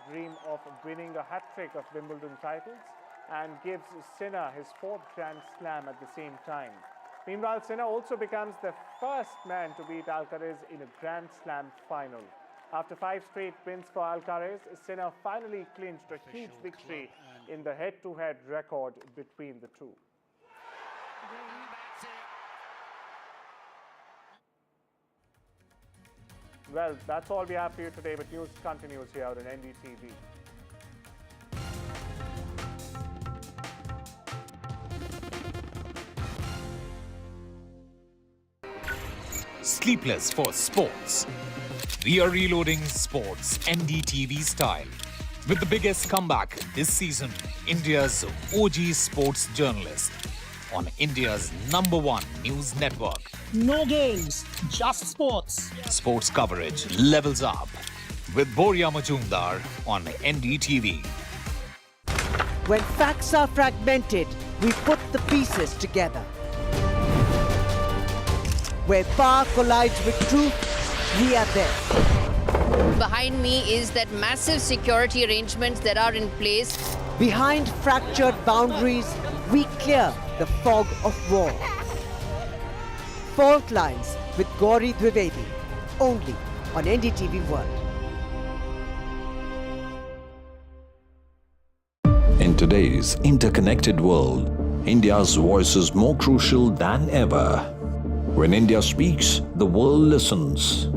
dream of winning a hat-trick of Wimbledon titles and gives Sinner his 4th Grand Slam at the same time. Meanwhile, Sinner also becomes the first man to beat Alcaraz in a Grand Slam final. After 5 straight wins for Alcaraz, Sinner finally clinched a huge victory in the head-to-head record between the two. Well, that's all we have for you today, but news continues here on NDTV. Sleepless for sports. We are reloading sports NDTV style. With the biggest comeback this season, India's OG sports journalist on India's #1 news network. No games, just sports. Sports coverage levels up with Boria Majumdar on NDTV. When facts are fragmented, we put the pieces together. Where power collides with truth, we are there. Behind me is that massive security arrangements that are in place. Behind fractured boundaries, we clear the fog of war. Fault Lines with Gauri Dwivedi, only on NDTV World. In today's interconnected world, India's voice is more crucial than ever. When India speaks, the world listens.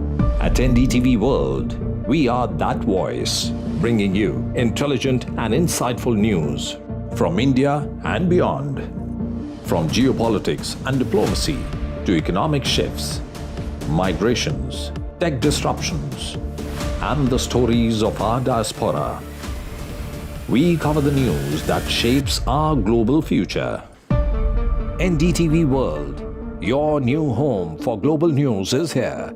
At NDTV World, we are that voice, bringing you intelligent and insightful news from India and beyond. From geopolitics and diplomacy to economic shifts, migrations, tech disruptions, and the stories of our diaspora. We cover the news that shapes our global future. NDTV World, your new home for global news, is here.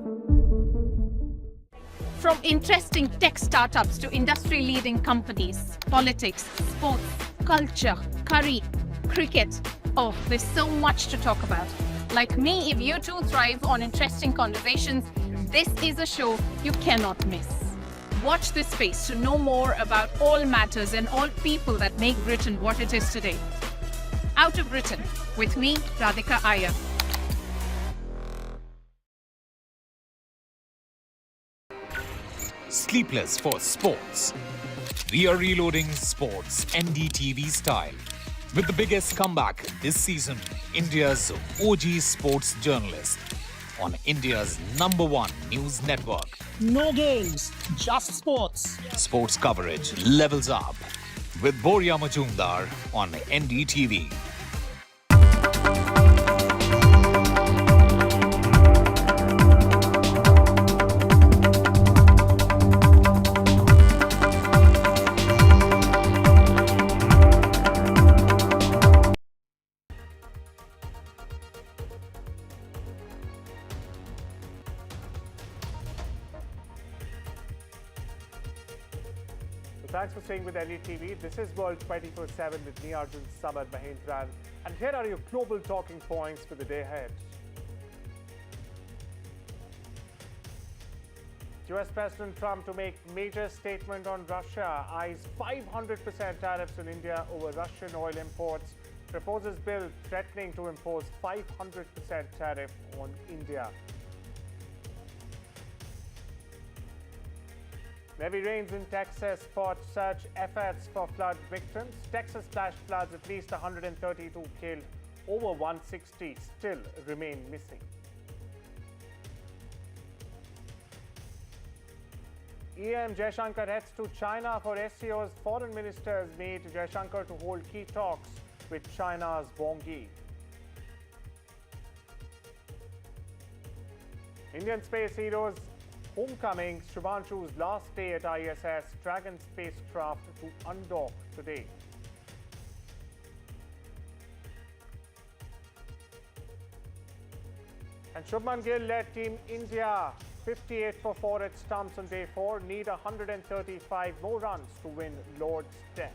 From interesting tech startups to industry-leading companies, politics, sports, culture, curry, cricket. Oh, there's so much to talk about. Like me, if you too thrive on interesting conversations, this is a show you cannot miss. Watch this space to know more about all matters and all people that make Britain what it is today. Out of Britain, with me, Radhika Iyer. Sleepless for sports. We are reloading sports NDTV style. With the biggest comeback this season, India's OG sports journalist on India's #1 news network. No games, just sports. Sports coverage levels up with Boria Majumdar on NDTV. Thanks for staying with NDTV. This is World 24/7 with me, Arjun Samad Mahindran. And here are your global talking points for the day ahead. US President Trump to make major statement on Russia, eyes 500% tariffs on India over Russian oil imports, proposes bill threatening to impose 500% tariff on India. Heavy rains in Texas spot search efforts for flood victims. Texas flash floods, at least 132 killed, over 160 still remain missing. EM Jaishankar heads to China for SCO's foreign ministers meet. Jaishankar to hold key talks with China's Wang Yi. Indian space heroes homecoming, Shubhanshu's last day at ISS, Dragon spacecraft to undock today. And Shubman Gill led Team India 58 for 4 at stumps on day 4, need 135 more runs to win Lord's Test.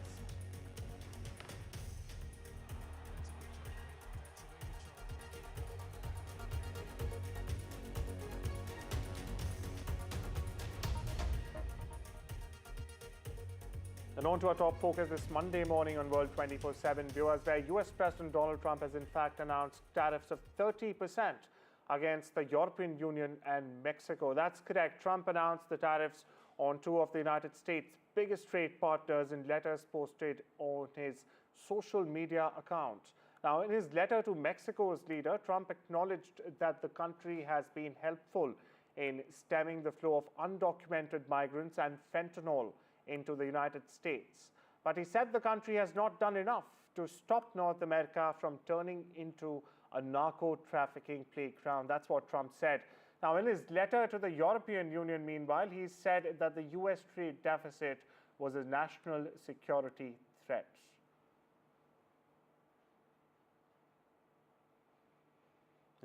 And on to our top focus this Monday morning on World 24/7 viewers, where US President Donald Trump has in fact announced tariffs of 30% against the European Union and Mexico. That's correct. Trump announced the tariffs on two of the United States' biggest trade partners in letters posted on his social media account. Now, in his letter to Mexico's leader, Trump acknowledged that the country has been helpful in stemming the flow of undocumented migrants and fentanyl into the United States. But he said the country has not done enough to stop North America from turning into a narco-trafficking playground. That's what Trump said. Now, in his letter to the European Union, meanwhile, he said that the US trade deficit was a national security threat.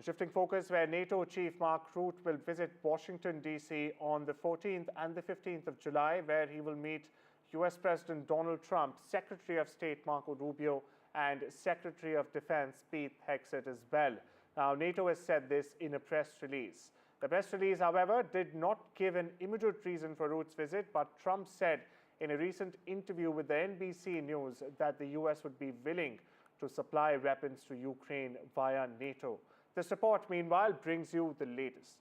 Shifting focus, where NATO Chief Mark Rutte will visit Washington, D.C. on the 14th and the 15th of July, where he will meet U.S. President Donald Trump, Secretary of State Marco Rubio, and Secretary of Defense Pete Hegseth as well. Now, NATO has said this in a press release. The press release, however, did not give an immediate reason for Rutte's visit, but Trump said in a recent interview with the NBC News that the U.S. would be willing to supply weapons to Ukraine via NATO. This report, meanwhile, brings you the latest.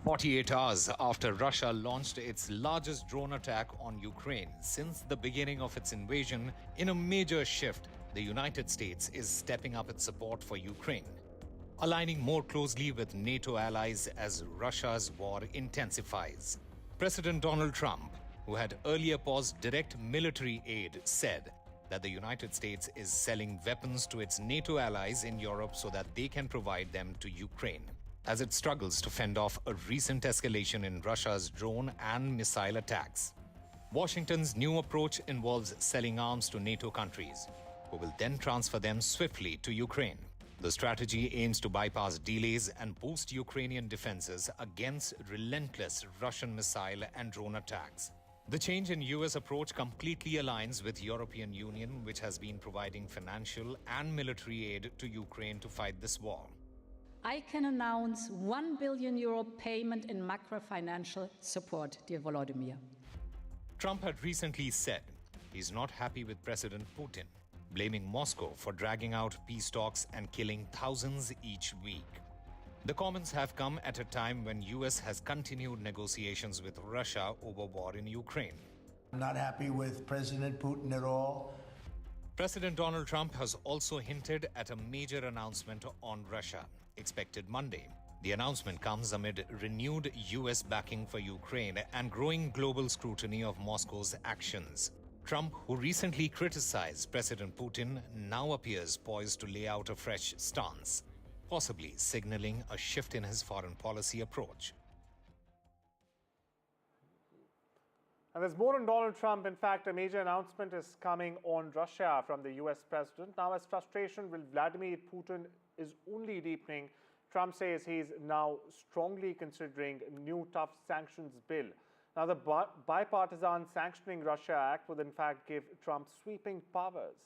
48 hours after Russia launched its largest drone attack on Ukraine since the beginning of its invasion, in a major shift, the United States is stepping up its support for Ukraine, aligning more closely with NATO allies as Russia's war intensifies. President Donald Trump, who had earlier paused direct military aid, said that the United States is selling weapons to its NATO allies in Europe so that they can provide them to Ukraine, as it struggles to fend off a recent escalation in Russia's drone and missile attacks. Washington's new approach involves selling arms to NATO countries, who will then transfer them swiftly to Ukraine. The strategy aims to bypass delays and boost Ukrainian defenses against relentless Russian missile and drone attacks. The change in US approach completely aligns with European Union, which has been providing financial and military aid to Ukraine to fight this war. I can announce €1 billion payment in macro-financial support, dear Vladimir. Trump had recently said he's not happy with President Putin, blaming Moscow for dragging out peace talks and killing thousands each week. The comments have come at a time when US has continued negotiations with Russia over war in Ukraine. I'm not happy with President Putin at all. President Donald Trump has also hinted at a major announcement on Russia, expected Monday. The announcement comes amid renewed US backing for Ukraine and growing global scrutiny of Moscow's actions. Trump, who recently criticized President Putin, now appears poised to lay out a fresh stance, possibly signaling a shift in his foreign policy approach. And there's more on Donald Trump. In fact, a major announcement is coming on Russia from the US president. Now, as frustration with Vladimir Putin is only deepening, Trump says he's now strongly considering a new tough sanctions bill. Now, the bipartisan Sanctioning Russia Act would in fact give Trump sweeping powers,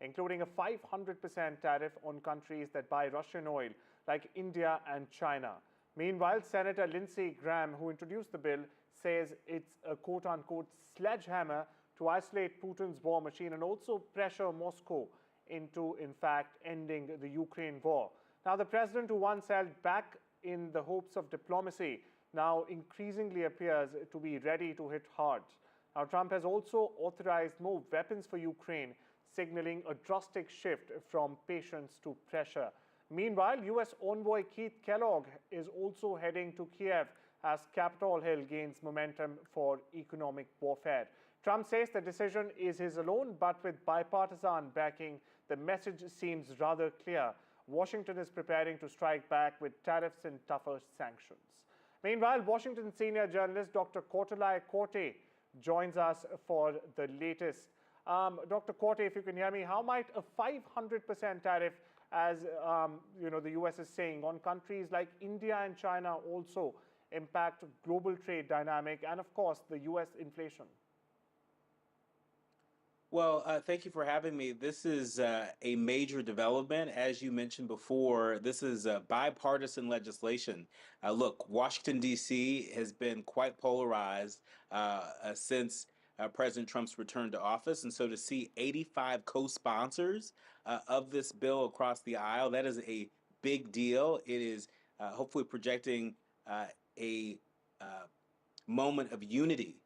including a 500% tariff on countries that buy Russian oil, like India and China. Meanwhile, Senator Lindsey Graham, who introduced the bill, says it's a quote-unquote sledgehammer to isolate Putin's war machine and also pressure Moscow into, in fact, ending the Ukraine war. Now, the president, who once held back in the hopes of diplomacy, now increasingly appears to be ready to hit hard. Now, Trump has also authorized more weapons for Ukraine, signaling a drastic shift from patience to pressure. Meanwhile, U.S. envoy Keith Kellogg is also heading to Kyiv as Capitol Hill gains momentum for economic warfare. Trump says the decision is his alone, but with bipartisan backing, the message seems rather clear. Washington is preparing to strike back with tariffs and tougher sanctions. Meanwhile, Washington senior journalist Dr. Kotalai Korte joins us for the latest. Dr. Korte, if you can hear me, how might a 500% tariff, as the U.S. is saying, on countries like India and China also impact global trade dynamic and, of course, the U.S. inflation? Well, thank you for having me. This is a major development. As you mentioned before, this is bipartisan legislation. Look, Washington, D.C. has been quite polarized since President Trump's return to office. And so to see 85 co sponsors of this bill across the aisle, that is a big deal. It is hopefully projecting a moment of unity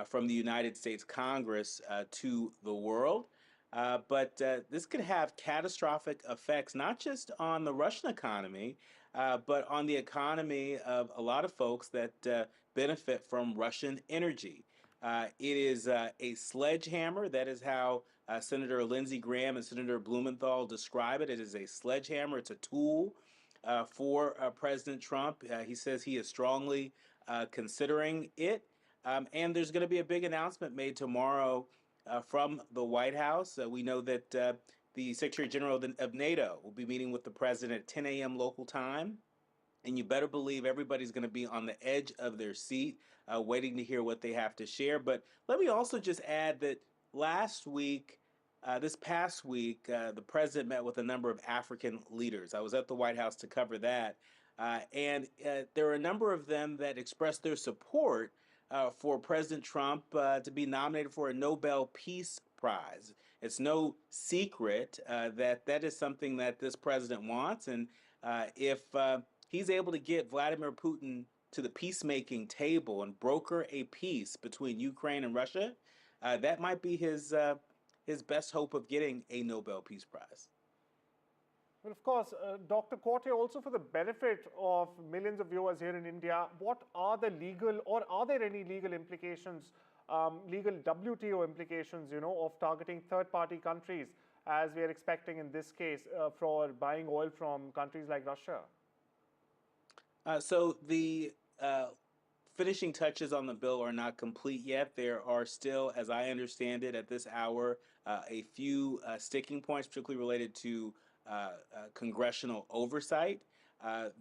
from the United States Congress to the world. But this could have catastrophic effects, not just on the Russian economy, but on the economy of a lot of folks that benefit from Russian energy. It is a sledgehammer. That is how Senator Lindsey Graham and Senator Blumenthal describe it. It is a sledgehammer. It's a tool for President Trump. He says he is strongly considering it. And there's going to be a big announcement made tomorrow from the White House. We know that the Secretary General of NATO will be meeting with the president at 10 a.m. local time. And you better believe everybody's going to be on the edge of their seat, waiting to hear what they have to share. But let me also just add that this past week, the president met with a number of African leaders. I was at the White House to cover that. And there were a number of them that expressed their support for President Trump to be nominated for a Nobel Peace Prize. It's no secret that is something that this president wants. And if he's able to get Vladimir Putin to the peacemaking table and broker a peace between Ukraine and Russia, that might be his best hope of getting a Nobel Peace Prize. Well, of course, Dr. Korte, also for the benefit of millions of viewers here in India, what are the legal, or are there any legal implications, legal WTO implications, of targeting third-party countries, as we are expecting in this case, for buying oil from countries like Russia? So the finishing touches on the bill are not complete yet. There are still, as I understand it, at this hour, a few sticking points, particularly related to congressional oversight.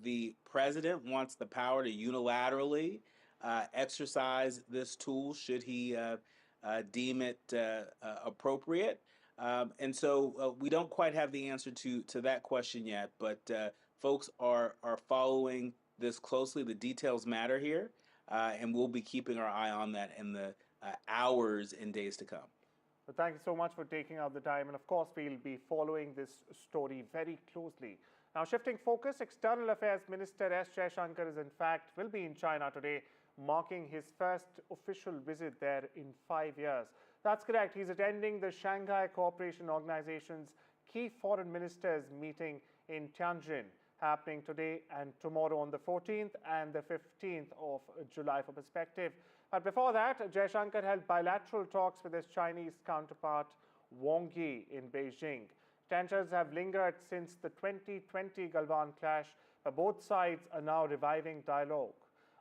The president wants the power to unilaterally exercise this tool should he deem it appropriate. And so we don't quite have the answer to that question yet, but folks are following this closely. The details matter here, and we'll be keeping our eye on that in the hours and days to come. Well, thank you so much for taking out the time. And of course, we'll be following this story very closely. Now, shifting focus, External Affairs Minister S. Jaishankar will be in China today, marking his first official visit there in 5 years. That's correct. He's attending the Shanghai Cooperation Organization's key foreign ministers meeting in Tianjin, happening today and tomorrow on the 14th and the 15th of July for perspective. But before that, Jaishankar held bilateral talks with his Chinese counterpart Wang Yi in Beijing. Tensions have lingered since the 2020 Galwan clash, but both sides are now reviving dialogue.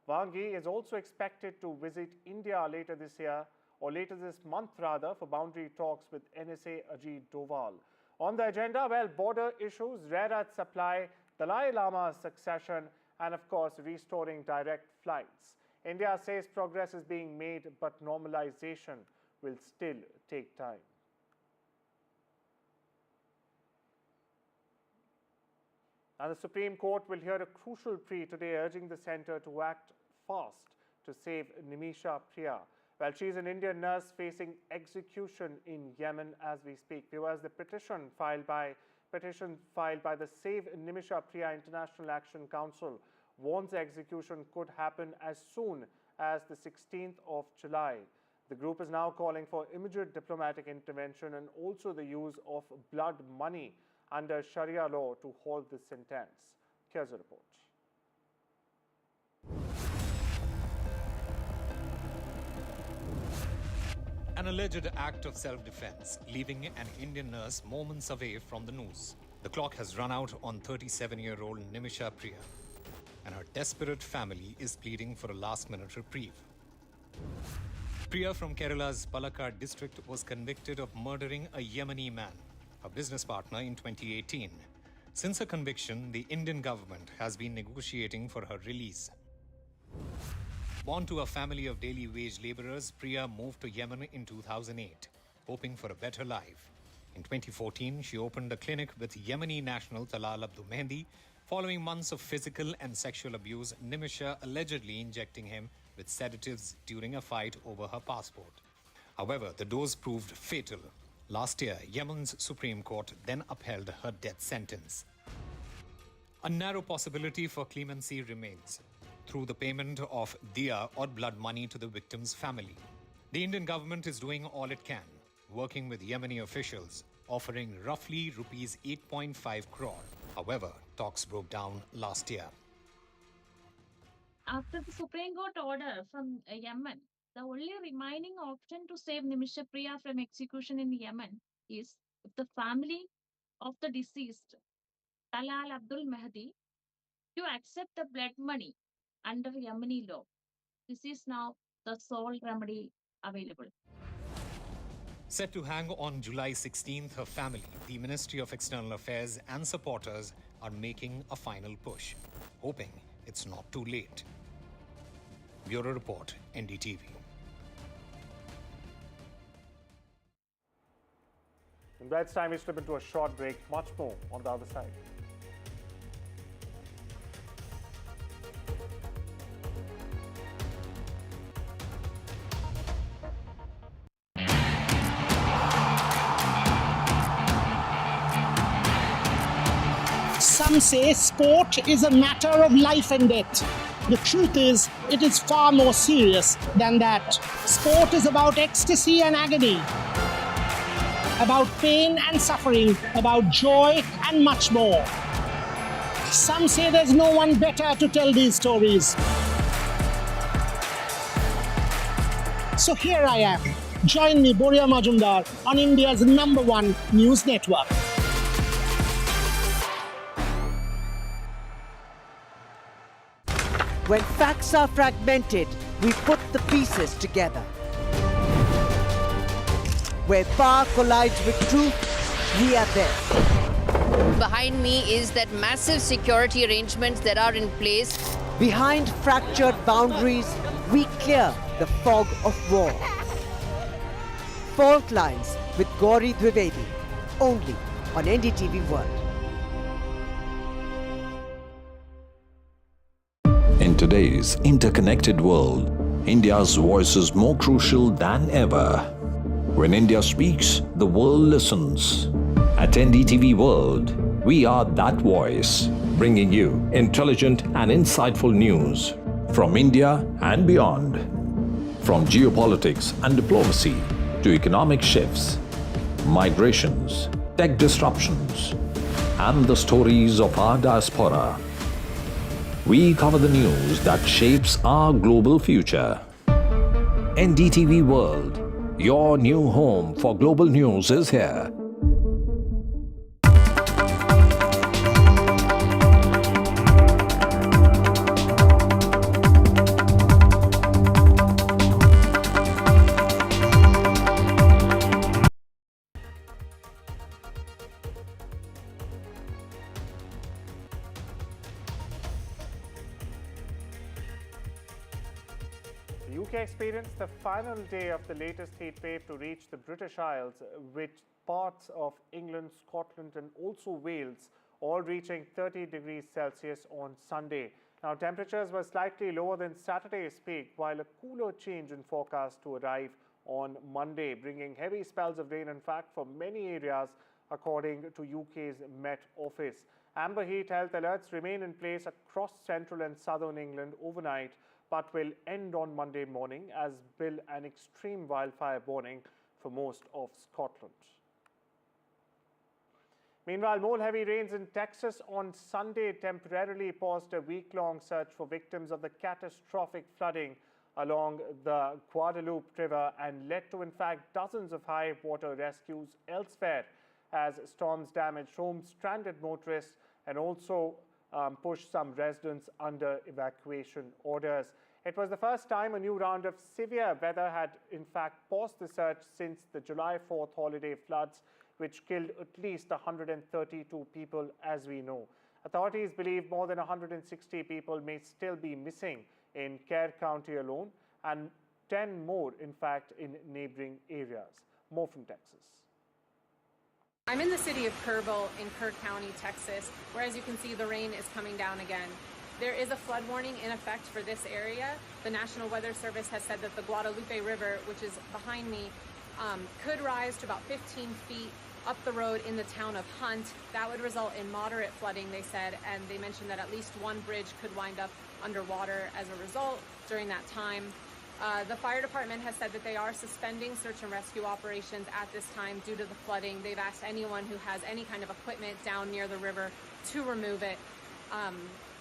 Wang Yi is also expected to visit India later this year, or later this month rather, for boundary talks with NSA Ajit Doval. On the agenda, well, border issues, rare earth supply, Dalai Lama's succession, and of course, restoring direct flights. India says progress is being made, but normalization will still take time. And the Supreme Court will hear a crucial plea today, urging the centre to act fast to save Nimisha Priya. Well, she is an Indian nurse facing execution in Yemen as we speak. Viewers, the petition filed by the Save Nimisha Priya International Action Council warns the execution could happen as soon as the 16th of July. The group is now calling for immediate diplomatic intervention and also the use of blood money under Sharia law to halt this sentence. Here's a report. An alleged act of self-defense, leaving an Indian nurse moments away from the noose. The clock has run out on 37-year-old Nimisha Priya, and her desperate family is pleading for a last-minute reprieve. Priya from Kerala's Palakkad district was convicted of murdering a Yemeni man, a business partner, in 2018. Since her conviction, the Indian government has been negotiating for her release. Born to a family of daily wage laborers, Priya moved to Yemen in 2008. hoping for a better life. In 2014, she opened a clinic with Yemeni national Talal Abdul Mehdi. Following months of physical and sexual abuse, Nimisha allegedly injecting him with sedatives during a fight over her passport. However, the dose proved fatal. Last year, Yemen's Supreme Court then upheld her death sentence. A narrow possibility for clemency remains through the payment of diya or blood money to the victim's family. The Indian government is doing all it can, working with Yemeni officials, offering roughly rupees 8.5 crore. However, talks broke down last year. After the Supreme Court order from Yemen, the only remaining option to save Nimisha Priya from execution in Yemen is if the family of the deceased, Talal Abdul Mehdi, to accept the blood money under Yemeni law. This is now the sole remedy available. Set to hang on July 16th, her family, the Ministry of External Affairs and supporters are making a final push, hoping it's not too late. Bureau Report, NDTV. In that's time, we slip into a short break. Much more on the other side. Some say sport is a matter of life and death. The truth is, it is far more serious than that. Sport is about ecstasy and agony, about pain and suffering, about joy and much more. Some say there's no one better to tell these stories. So here I am. Join me, Boria Majumdar, on India's #1 news network. When facts are fragmented, we put the pieces together. Where power collides with truth, we are there. Behind me is that massive security arrangements that are in place. Behind fractured boundaries, we clear the fog of war. Fault lines with Gauri Dwivedi, only on NDTV World. In today's interconnected world, India's voice is more crucial than ever. When India speaks, the world listens. At NDTV World, we are that voice, bringing you intelligent and insightful news from India and beyond. From geopolitics and diplomacy to economic shifts, migrations, tech disruptions, and the stories of our diaspora. We cover the news that shapes our global future. NDTV World, your new home for global news, is here. The UK experienced the final day of the latest heat wave to reach the British Isles, with parts of England, Scotland and also Wales all reaching 30 degrees Celsius on Sunday. Now, temperatures were slightly lower than Saturday's peak, while a cooler change in forecast to arrive on Monday, bringing heavy spells of rain, in fact, for many areas, according to UK's Met Office. Amber heat health alerts remain in place across central and southern England overnight, but will end on Monday morning, as will an extreme wildfire warning for most of Scotland. Meanwhile, more heavy rains in Texas on Sunday temporarily paused a week-long search for victims of the catastrophic flooding along the Guadalupe River and led to, in fact, dozens of high-water rescues elsewhere as storms damaged homes, stranded motorists, and also pushed some residents under evacuation orders. It was the first time a new round of severe weather had, in fact, paused the search since the July 4th holiday floods, which killed at least 132 people, as we know. Authorities believe more than 160 people may still be missing in Kerr County alone, and 10 more, in fact, in neighboring areas. More from Texas. I'm in the city of Kerrville in Kerr County, Texas, where, as you can see, the rain is coming down again. There is a flood warning in effect for this area. The National Weather Service has said that the Guadalupe River, which is behind me, could rise to about 15 feet up the road in the town of Hunt. That would result in moderate flooding, they said, and they mentioned that at least one bridge could wind up underwater as a result during that time. The fire department has said that they are suspending search and rescue operations at this time due to the flooding. They've asked anyone who has any kind of equipment down near the river to remove it.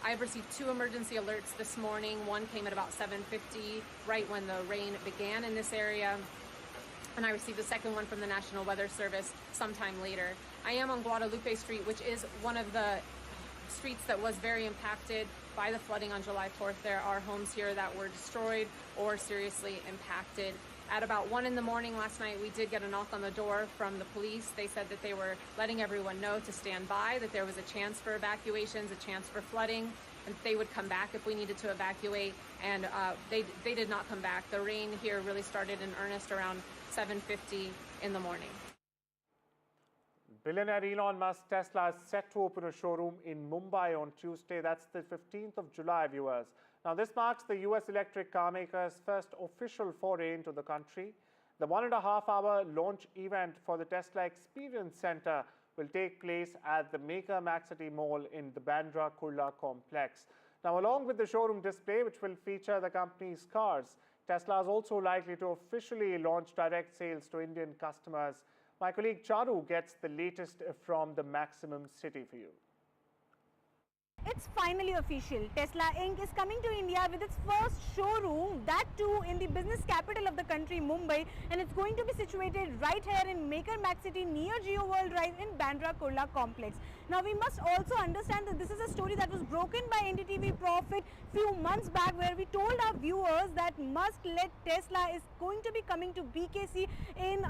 I've received 2 emergency alerts this morning. One came at about 7:50, right when the rain began in this area. And I received the second one from the National Weather Service sometime later. I am on Guadalupe Street, which is one of the streets that was very impacted by the flooding on July 4th. There are homes here that were destroyed or seriously impacted. At about 1 in the morning last night, we did get a knock on the door from the police. They said that they were letting everyone know to stand by, that there was a chance for evacuations, a chance for flooding, and they would come back if we needed to evacuate. And they did not come back. The rain here really started in earnest around 7:50 in the morning. Billionaire Elon Musk's Tesla is set to open a showroom in Mumbai on Tuesday. That's the 15th of July, viewers. Now, this marks the US electric car maker's first official foray into the country. The 1.5-hour launch event for the Tesla Experience Center will take place at the Maker Maxcity Mall in the Bandra Kurla complex. Now, along with the showroom display, which will feature the company's cars, Tesla is also likely to officially launch direct sales to Indian customers. My colleague Charu gets the latest from the Maximum City for you. It's finally official. Tesla Inc. is coming to India with its first showroom, that too in the business capital of the country, Mumbai, and it's going to be situated right here in Maker Maxcity near Geo World Drive in Bandra Kurla complex. Now, we must also understand that this is a story that was broken by NDTV Profit few months back, where we told our viewers that Musk-led Tesla is going to be coming to BKC in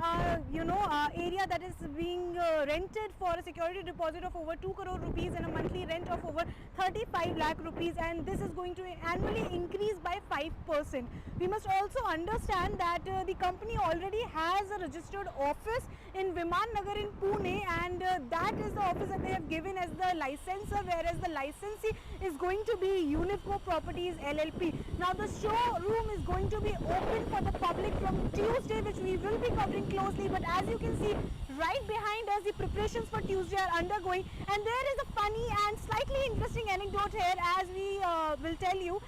area that is being rented for a security deposit of over 2 crore rupees and a monthly rent of over 35 lakh rupees, and this is going to annually increase by 5%. We must also understand that the company already has a registered office in Viman Nagar in Pune, and that is the office that they have given as the licensor, whereas the licensee is going to be Unico Properties LLP. Now, the showroom is going to be open for the public from Tuesday, which we will be covering closely, but as you can see right behind us, the preparations for Tuesday are undergoing, and there is a funny and slightly interesting anecdote here, as we will tell you.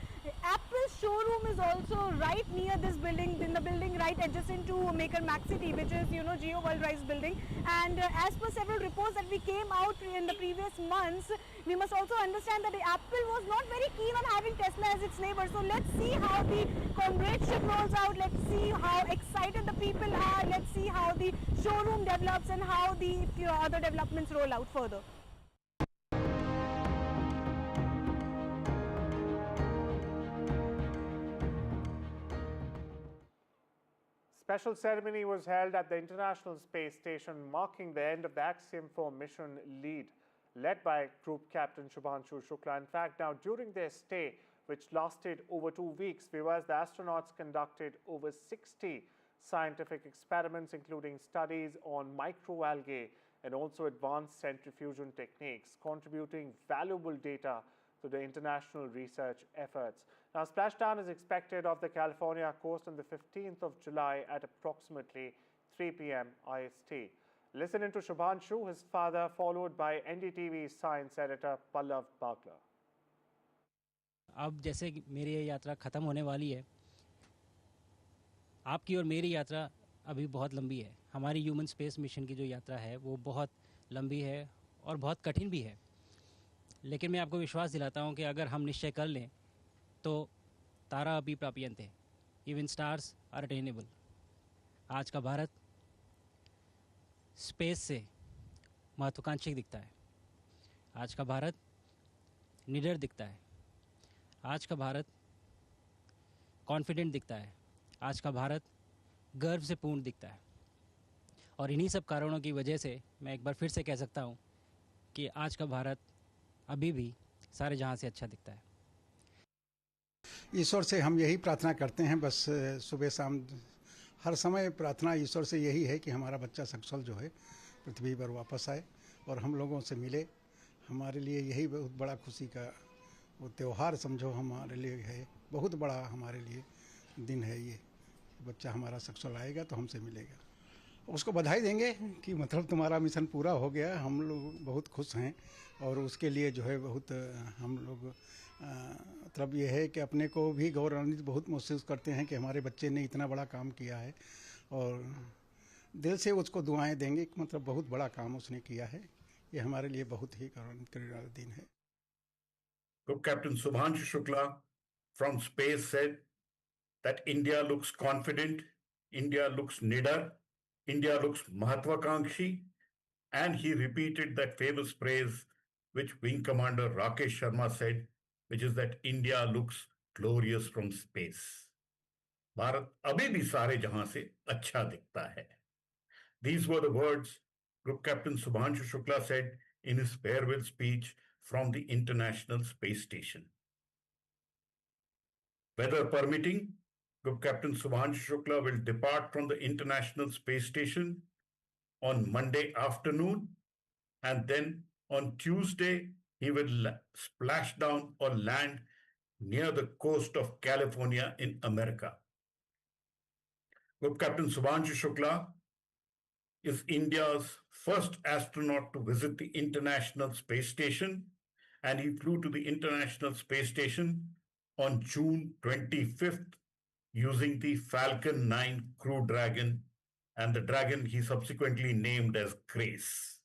Apple's showroom is also right near this building, in the building right adjacent to Maker Maxcity, which is, Geo World Drive's building. And as per several reports that we came out in the previous months, we must also understand that Apple was not very keen on having Tesla as its neighbor. So let's see how the comradeship rolls out. Let's see how excited the people are. Let's see how the showroom develops and how the other developments roll out further. Special ceremony was held at the International Space Station, marking the end of the Axiom 4 mission led by Group Captain Shubhanshu Shukla. In fact, now during their stay, which lasted over 2 weeks, the astronauts conducted over 60 scientific experiments, including studies on microalgae and also advanced centrifusion techniques, contributing valuable data to the international research efforts. Now, splashdown is expected off the California coast on the 15th of July at approximately 3 p.m. IST. Listen into Shubhanshu, his father, followed by NDTV science editor Pallav Bagla. अब जैसे मेरी ये यात्रा ख़त्म होने वाली है, आपकी और मेरी यात्रा अभी बहुत लंबी है. हमारी ह्यूमन स्पेस मिशन की जो यात्रा है वो बहुत लंबी है और बहुत कठिन भी है. लेकिन मैं आपको विश्वास दिलाता हूँ कि अगर हम निश्चय कर लें तो तारा अभी प्राप्यन्ते, इवन स्टार्स आर अटेनेबल. आज का भारत स्पेस से महत्वाकांक्षी दिखता है. आज का भारत निडर दिखता है. आज का भारत कॉन्फिडेंट दिखता है. आज का भारत गर्व से पूर्ण दिखता है. और इन्हीं सब कारणों की वजह से मैं एक बार फिर से कह सकता हूँ कि आज का भारत अभी भी सारे जहां से अच्छा दिखता है. ईश्वर से हम यही प्रार्थना करते हैं, बस सुबह शाम हर समय प्रार्थना ईश्वर से यही है कि हमारा बच्चा सकुशल जो है पृथ्वी पर वापस आए और हम लोगों से मिले। हमारे लिए यही बहुत बड़ा खुशी का वो त्यौहार समझो हमारे लिए है, बहुत बड़ा हमारे लिए दिन है ये। बच्चा हमारा सकुशल आएगा तो हमसे मिलेगा, उसको बधाई देंगे कि मतलब तुम्हारा मिशन पूरा हो गया। हम लोग बहुत खुश हैं और उसके लिए जो है बहुत हम लोग मतलब ये है कि अपने को भी गौरवान्वित बहुत महसूस करते हैं कि हमारे बच्चे ने इतना बड़ा काम किया है और दिल से उसको दुआएं देंगे कि मतलब बहुत बड़ा काम उसने किया है। ये हमारे लिए बहुत ही गौरवान्वित करने वाला दिन है। Group Captain Subhanshu Shukla from space said that India looks confident, India looks nidar, India looks mahatwakankshi, and he repeated that famous phrase which Wing Commander Rakesh Sharma said, which is that India looks glorious from space. Bharat अभी भी सारे जहां से अच्छा दिखता है. These were the words Group Captain Subhanshu Shukla said in his farewell speech from the International Space Station. Weather permitting, Group Captain Subhanshu Shukla will depart from the International Space Station on Monday afternoon, and then on Tuesday he will splash down or land near the coast of California in America. Group Captain Subhanshu Shukla is India's first astronaut to visit the International Space Station, and he flew to the International Space Station on June 25th using the Falcon 9 Crew Dragon, and the Dragon he subsequently named as Grace.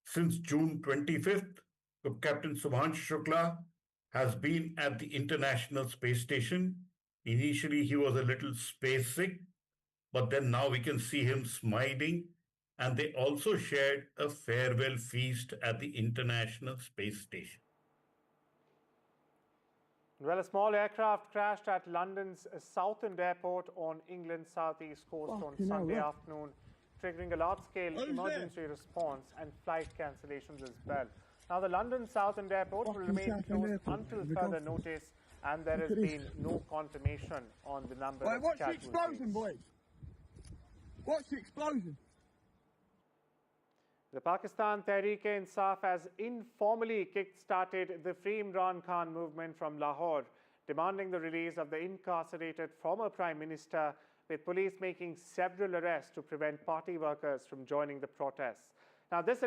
Since June 25th, Captain Subhanshu Shukla has been at the International Space Station. Initially, he was a little space sick, but then now we can see him smiling, and they also shared a farewell feast at the International Space Station. Well, a small aircraft crashed at London's Southend Airport on England's southeast coast on Sunday afternoon, triggering a large-scale emergency response and flight cancellations as well. Now, the London Southend Airport will remain closed until further notice, and there has been no confirmation on the number of Watch the casualties. explosion, boys. Watch the explosion. The Pakistan Tehreek-e-Insaf has informally kick-started the Free Imran Khan movement from Lahore, demanding the release of the incarcerated former Prime Minister, with police making several arrests to prevent party workers from joining the protests. Now, this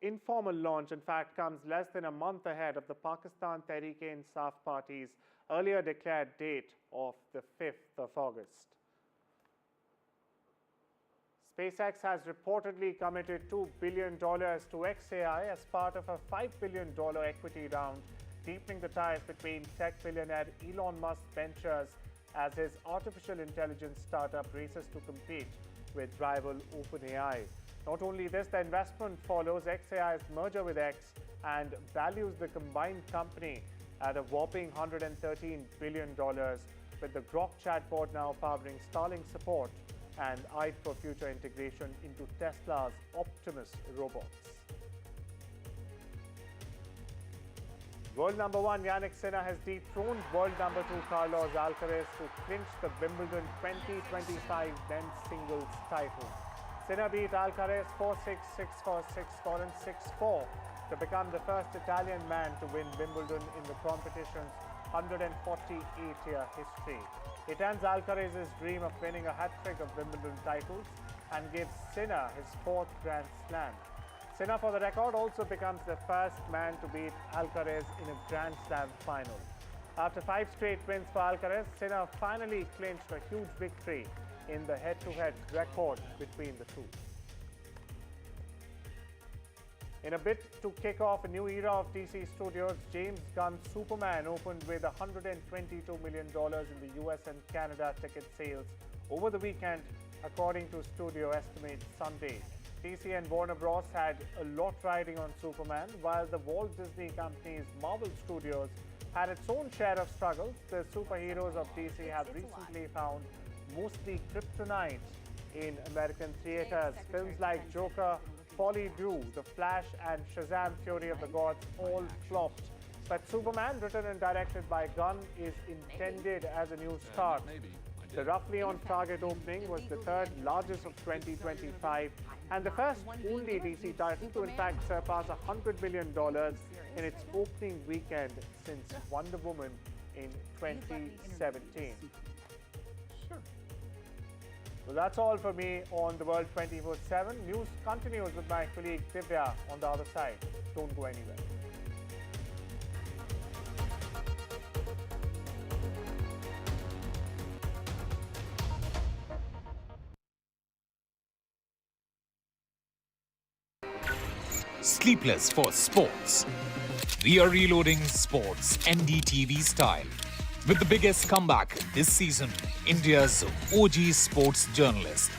informal launch, in fact, comes less than a month ahead of the Pakistan Tehreek-e-Insaf Party's earlier declared date of the 5th of August. SpaceX has reportedly committed $2 billion to XAI as part of a $5 billion equity round, deepening the ties between tech billionaire Elon Musk Ventures as his artificial intelligence startup races to compete with rival OpenAI. Not only this, the investment follows XAI's merger with X and values the combined company at a whopping $113 billion, with the Grok chatbot now powering Starlink support and eyed for future integration into Tesla's Optimus robots. World number 1 Yannick Sinner has dethroned world number 2 Carlos Alcaraz to clinch the Wimbledon 2025 men's singles title. Sinner beat Alcaraz 4-6, 6-4, 6-4 and 6-4 to become the first Italian man to win Wimbledon in the competition's 148-year history. It ends Alcaraz's dream of winning a hat-trick of Wimbledon titles and gives Sinner his 4th Grand Slam. Sinner, for the record, also becomes the first man to beat Alcaraz in a Grand Slam final. After 5 straight wins for Alcaraz, Sinner finally clinched a huge victory in the head-to-head record between the two. In a bid to kick off a new era of DC Studios, James Gunn's Superman opened with $122 million in the US and Canada ticket sales over the weekend, according to studio estimates Sunday. DC and Warner Bros. Had a lot riding on Superman, while the Walt Disney Company's Marvel Studios had its own share of struggles. The superheroes of DC have recently found mostly kryptonite in American theaters. Films like Joker, Polly Drew, The Flash and Shazam! Fury of the Gods all flopped. But Superman, written and directed by Gunn, is intended as a new start. The roughly on-target opening was the third largest of 2025 and the first only DC title to in fact surpass $100 million in its opening weekend since Wonder Woman in 2017. Well, that's all for me on The World 24/7. News continues with my colleague Divya on the other side. Don't go anywhere. Sleepless for sports. We are reloading sports NDTV style. With the biggest comeback this season, India's OG sports journalist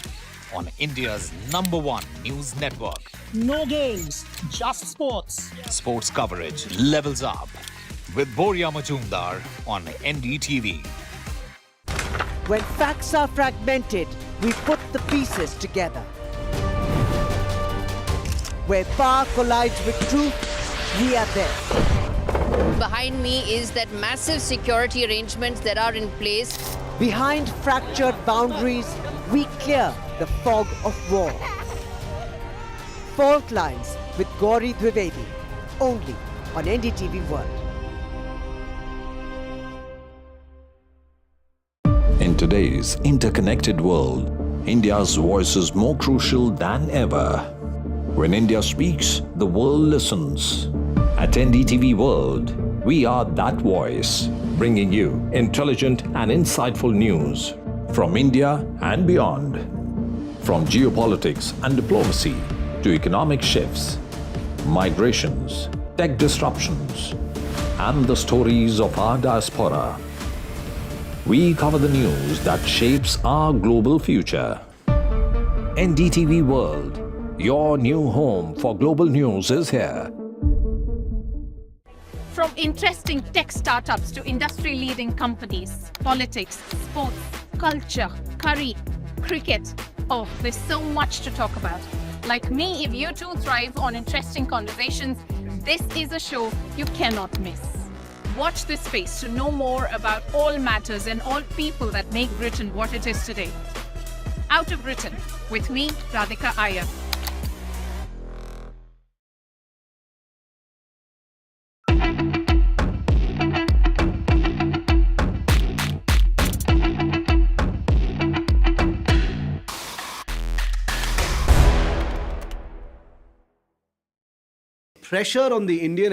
on India's #1 news network. No games, just sports. Sports coverage levels up with Boria Majumdar on NDTV. When facts are fragmented, we put the pieces together. Where power collides with truth, we are there. Behind me is that massive security arrangements that are in place. Behind fractured boundaries, we clear the fog of war. Fault lines with Gauri Dwivedi, only on NDTV World. In today's interconnected world, India's voice is more crucial than ever. When India speaks, the world listens. At NDTV World, we are that voice, bringing you intelligent and insightful news from India and beyond. From geopolitics and diplomacy to economic shifts, migrations, tech disruptions, and the stories of our diaspora. We cover the news that shapes our global future. NDTV World, your new home for global news is here. From interesting tech startups to industry-leading companies, politics, sports, culture, curry, cricket. Oh, there's so much to talk about. Like me, if you too thrive on interesting conversations, this is a show you cannot miss. Watch this space to know more about all matters and all people that make Britain what it is today. Out of Britain, with me, Radhika Iyer. Pressure on the Indian